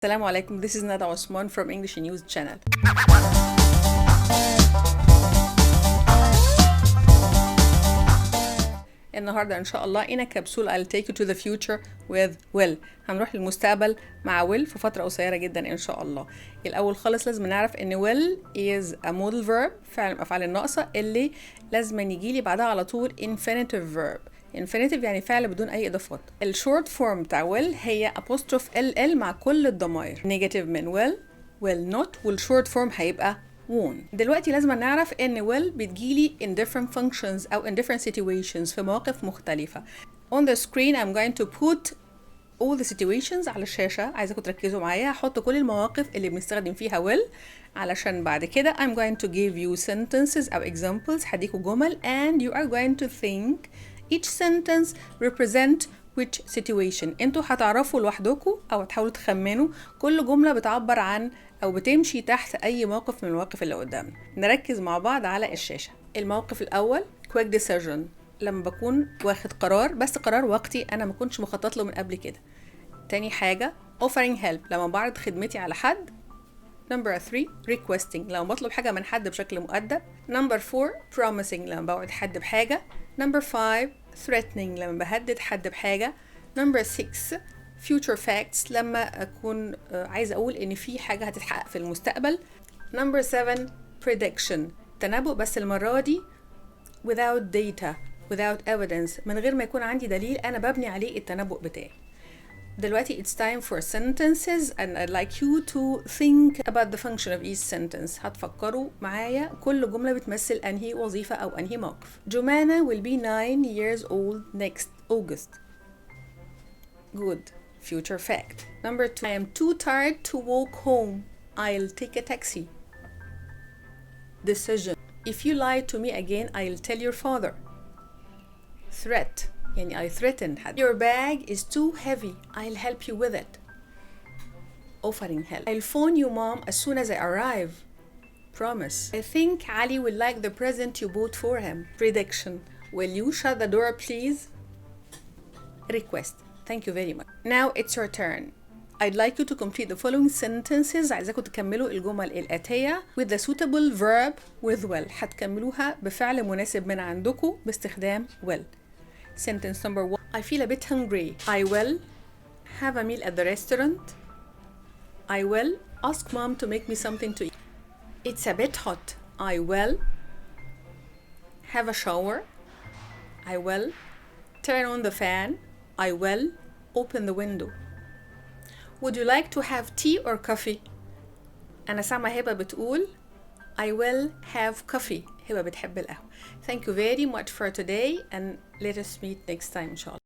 Assalamu alaikum, this is Nada Osman from English News Channel. النهارده ان شاء الله in a capsule I'll take you to the future with will. هنروح للمستقبل مع will في فترة قصيرة جدا ان شاء الله. الاول خالص لازم نعرف ان will is a modal verb، فعل من الافعال الناقصة اللي لازم يجيلي بعدها على طول infinitive verb. infinitive يعني فعل بدون اي اضافات. الشورت فورم بتاع will هي apostrophe ll مع كل الضمائر. negative من will not، والشورت فورم هيبقى won. دلوقتي لازم نعرف ان will بتجيلي in different functions او in different situations في مواقف مختلفة. On the screen I'm going to put all the situations على الشاشة، عايزاكم تركزوا معايا. هحط كل المواقف اللي بنستخدم فيها will علشان بعد كده I'm going to give you sentences أو examples، هديكوا جمل and you are going to think each sentence represent which situation. انتوا هتعرفوا لوحدكم او هتحاولوا تخمنوا كل جملة بتعبر عن او بتمشي تحت اي موقف من المواقف اللي قدامنا. نركز مع بعض على الشاشة. الموقف الاول quick decision، لما بكون واخد قرار بس قرار وقتي انا ما كنتش مخطط له من قبل كده. تاني حاجة offering help، لما بعرض خدمتي على حد. Number 3 requesting، لما بطلب حاجة من حد بشكل مؤدب. Number 4 promising، لما بوعد حد بحاجة. Number 5 threatening، لما بهدد حد بحاجة. Number 6 future facts، لما أكون عايزة أقول إن في حاجة هتتحقق في المستقبل. Number 7 prediction، تنبؤ بس المرة دي without data without evidence، من غير ما يكون عندي دليل أنا ببني عليه التنبؤ بتاعي. دلوقتي it's time for sentences and I'd like you to think about the function of each sentence. هتفكروا معايا كل جملة بتمثل أنهي وظيفة أو أنهي موقف. Jumana will be 9 years old next August. Good. Future fact. Number 2 I am too tired to walk home. I'll take a taxi. Decision. If you lie to me again I'll tell your father. Threat. يعني I threatened حد. Your bag is too heavy. I'll help you with it. Offering help. I'll phone you mom as soon as I arrive. Promise. I think Ali will like the present you bought for him. Prediction. Will you shut the door please? Request. Thank you very much. Now it's your turn. I'd like you to complete the following sentences. عايزاكم تكملوا الجمل الآتية with the suitable verb with will. هتكملوها بفعل مناسب من عندكم باستخدام will. Sentence number 1 I feel a bit hungry. I will have a meal at the restaurant. I will ask mom to make me something to eat. It's a bit hot. I will have a shower. I will turn on the fan. I will open the window. Would you like to have tea or coffee? أنا سامعة هبة بتقول I will have coffee. هبة بتحب القهوة. Thank you very much for today and let us meet next time إن شاء الله.